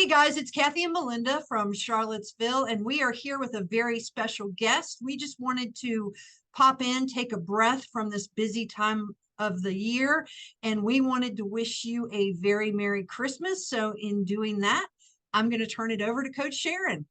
Hey guys, it's Cathy and Malinda from Charlottesville, and we are here with a very special guest. We just wanted to pop in, take a breath from this busy time of the year, and we wanted to wish you a very Merry Christmas. So, in doing that, I'm going to turn it over to Coach Sharon.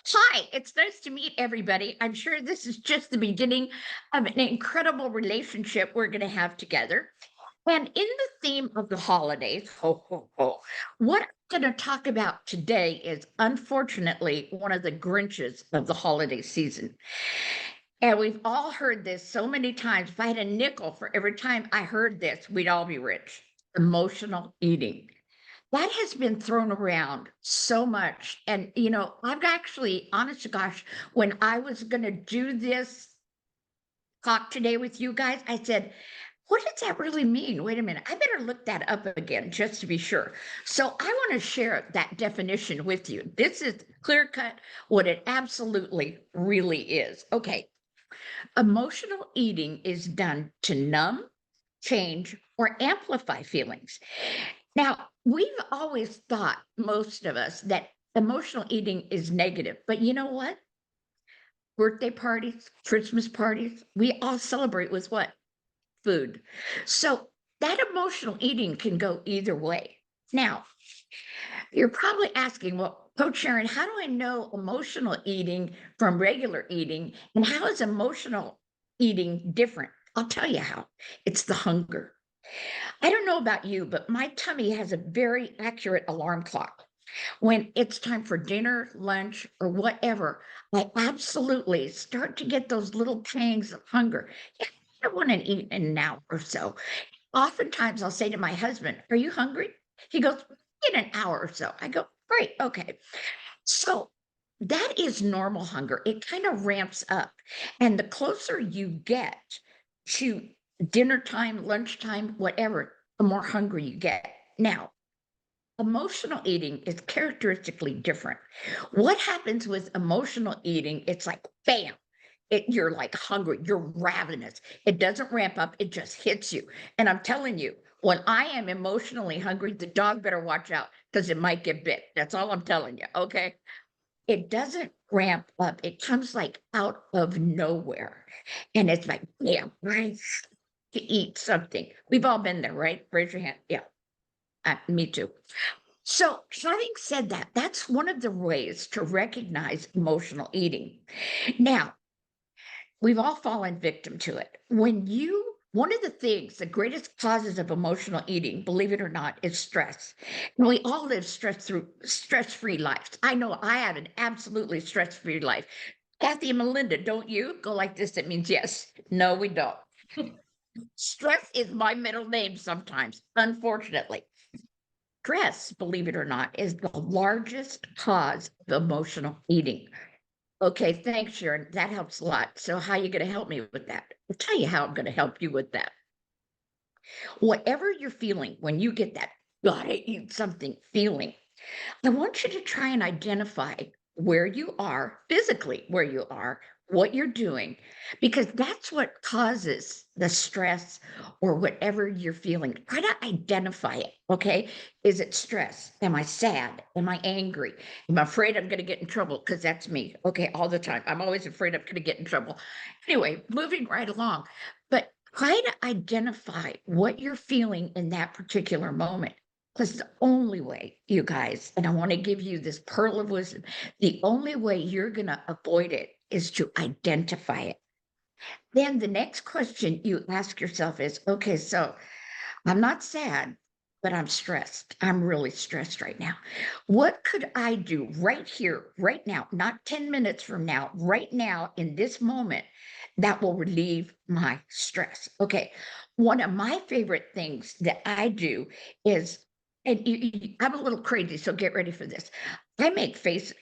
Hi, it's nice to meet everybody. I'm sure this is just the beginning of an incredible relationship we're going to have together. And in the theme of the holidays, ho, ho, ho, what I'm going to talk about today is unfortunately one of the Grinches of the holiday season. And we've all heard this so many times. If I had a nickel for every time I heard this, we'd all be rich. Emotional eating. That has been thrown around so much. And, I've actually, honest to gosh, when I was going to do this talk today with you guys, I said, what does that really mean? Wait a minute. I better look that up again just to be sure. So I want to share that definition with you. This is clear cut what it absolutely really is. Okay. Emotional eating is done to numb, change, or amplify feelings. Now, we've always thought, most of us, that emotional eating is negative. But you know what? Birthday parties, Christmas parties, we all celebrate with what? Food. So that emotional eating can go either way. Now, you're probably asking, well, Coach Sharon, how do I know emotional eating from regular eating? And how is emotional eating different? I'll tell you how. It's the hunger. I don't know about you, but my tummy has a very accurate alarm clock. When it's time for dinner, lunch, or whatever, I absolutely start to get those little pangs of hunger. Yeah, I want to eat in an hour or so. Oftentimes I'll say to my husband, "Are you hungry?" He goes, "In an hour or so." I go, "Great, okay." So that is normal hunger. It kind of ramps up. And the closer you get to dinner time, lunchtime, whatever, the more hungry you get. Now, emotional eating is characteristically different. What happens with emotional eating? It's like, bam, you're like hungry, you're ravenous. It doesn't ramp up, it just hits you. And I'm telling you, when I am emotionally hungry, the dog better watch out because it might get bit. That's all I'm telling you. Okay. It doesn't ramp up. It comes like out of nowhere. And it's like, yeah, right, to eat something. We've all been there, right? Raise your hand. Yeah, me too. So, having said that, that's one of the ways to recognize emotional eating. Now, we've all fallen victim to it. One of the things, the greatest causes of emotional eating, believe it or not, is stress. And we all live stress-free lives. I know I have an absolutely stress-free life. Cathy and Melinda, don't you? Go like this, it means yes. No, we don't. Stress is my middle name sometimes, unfortunately. Stress, believe it or not, is the largest cause of emotional eating. Okay, thanks, Sharon. That helps a lot. So, how are you going to help me with that? I'll tell you how I'm going to help you with that. Whatever you're feeling when you get that gotta eat something feeling, I want you to try and identify where you are physically, where you are, what you're doing, because that's what causes the stress or whatever you're feeling. Try to identify it. Okay. Is it stress? Am I sad? Am I angry? Am I afraid I'm going to get in trouble? Because that's me. Okay. All the time. I'm always afraid I'm going to get in trouble. Anyway, moving right along. But try to identify what you're feeling in that particular moment. Because the only way, you guys, and I want to give you this pearl of wisdom, the only way you're going to avoid it is to identify it. Then the next question you ask yourself is, okay, so I'm not sad, but I'm stressed. I'm really stressed right now. What could I do right here, right now, not 10 minutes from now, right now in this moment that will relieve my stress? Okay. One of my favorite things that I do is, and I'm a little crazy, so get ready for this. I make faces.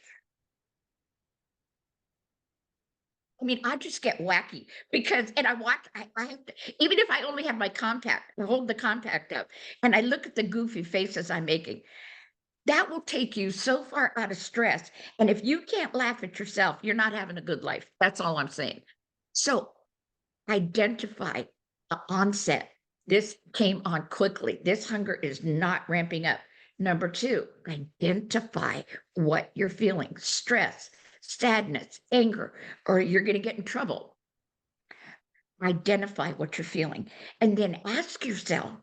I mean, I just get wacky because, and I watch, I have to, even if I only have my compact, I hold the compact up and I look at the goofy faces I'm making, that will take you so far out of stress. And if you can't laugh at yourself, you're not having a good life. That's all I'm saying. So identify the onset. This came on quickly. This hunger is not ramping up. Number two, identify what you're feeling: stress, sadness, anger, or you're going to get in trouble. Identify what you're feeling and then ask yourself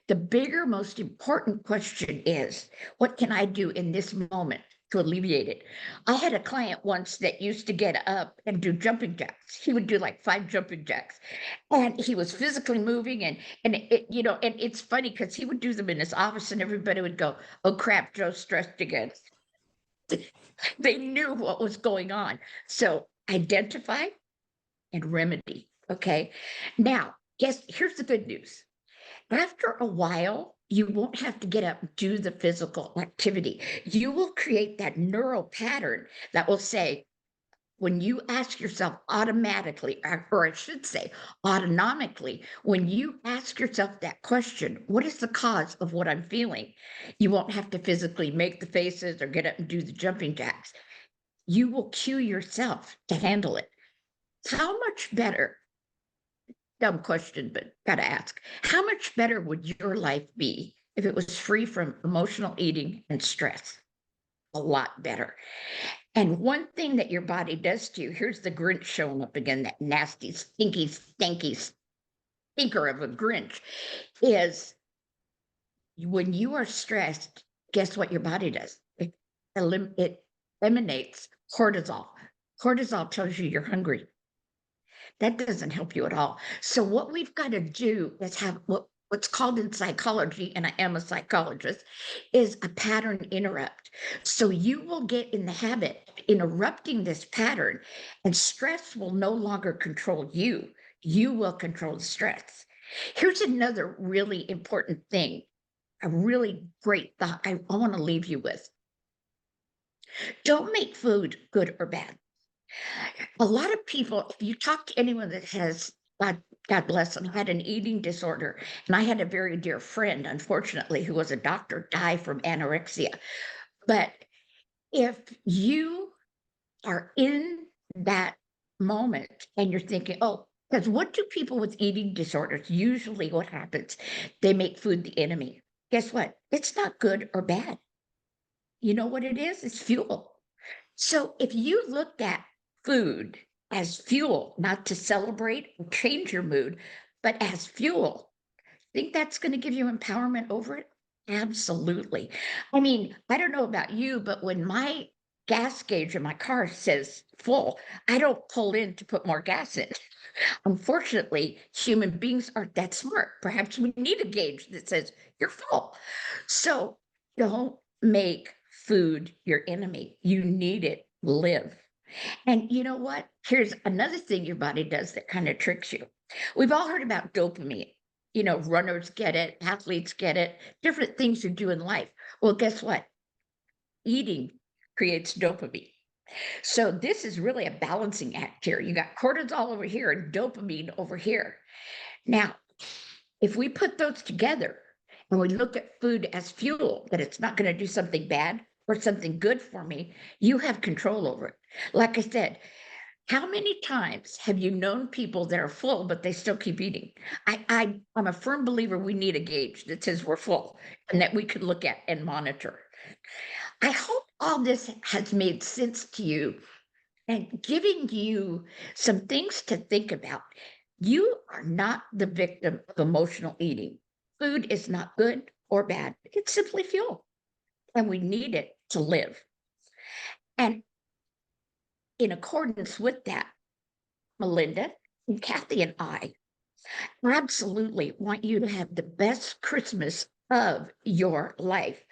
the bigger, most important question is, what can I do in this moment to alleviate it? I had a client once that used to get up and do jumping jacks. He would do like 5 jumping jacks, and he was physically moving, and it, and it's funny because he would do them in his office and everybody would go, "Oh crap, Joe's stressed again." They knew what was going on. So identify and remedy. Okay. Now, here's the good news. After a while, you won't have to get up and do the physical activity. You will create that neural pattern that will say, when you ask yourself automatically, or I should say autonomically, when you ask yourself that question, what is the cause of what I'm feeling? You won't have to physically make the faces or get up and do the jumping jacks. You will cue yourself to handle it. How much better? Dumb question, but gotta ask. How much better would your life be if it was free from emotional eating and stress? A lot better. And one thing that your body does to you, here's the Grinch showing up again, that nasty, stinky, stanky stinker of a Grinch, is when you are stressed, guess what your body does? It emanates cortisol. Cortisol tells you you're hungry. That doesn't help you at all. So what we've got to do is have what's called in psychology, and I am a psychologist, is a pattern interrupt. So you will get in the habit of interrupting this pattern, and stress will no longer control you. You will control the stress. Here's another really important thing, a really great thought I want to leave you with. Don't make food good or bad. A lot of people, if you talk to anyone that has, God bless them, had an eating disorder, and I had a very dear friend, unfortunately, who was a doctor, die from anorexia. But if you are in that moment and you're thinking, oh, because what do people with eating disorders usually what happens? They make food the enemy. Guess what? It's not good or bad. You know what it is? It's fuel. So if you look at food as fuel, not to celebrate or change your mood, but as fuel, think that's going to give you empowerment over it? Absolutely. I mean, I don't know about you, but when my gas gauge in my car says full, I don't pull in to put more gas in. Unfortunately, human beings aren't that smart. Perhaps we need a gauge that says you're full. So don't make food your enemy. You need it, live. And you know what? Here's another thing your body does that kind of tricks you. We've all heard about dopamine. Runners get it, athletes get it, different things you do in life. Well, guess what? Eating creates dopamine. So this is really a balancing act here. You got cortisol over here and dopamine over here. Now, if we put those together and we look at food as fuel, that it's not going to do something bad or something good for me, you have control over it. Like I said, how many times have you known people that are full, but they still keep eating? I'm a firm believer we need a gauge that says we're full and that we can look at and monitor. I hope all this has made sense to you and giving you some things to think about. You are not the victim of emotional eating. Food is not good or bad, it's simply fuel, and we need it to live. And in accordance with that, Malinda and Cathy and I absolutely want you to have the best Christmas of your life.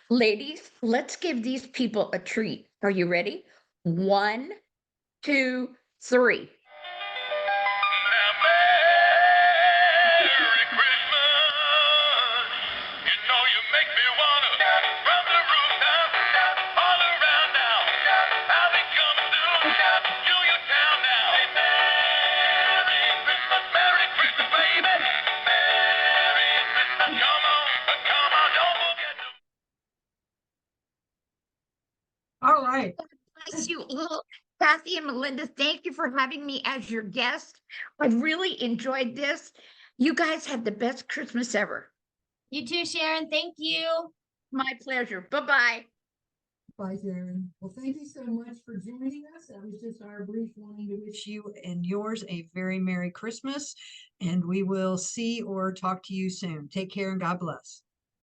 Ladies, let's give these people a treat. Are you ready? 1, 2, 3. Now, Merry Christmas. You know you make me wanna from the rooftop all around now. I'll be coming through to your town now. Hey, Merry Christmas, baby. Merry Christmas. Come on, don't forget to. All right. Bless you all. Cathy and Malinda, thank you for having me as your guest. I really enjoyed this. You guys have the best Christmas ever. You too, Sharon. Thank you. My pleasure. Bye-bye. Bye, Sharon. Well, thank you so much for joining us. That was just our brief wanting to wish you and yours a very Merry Christmas, and we will see or talk to you soon. Take care and God bless.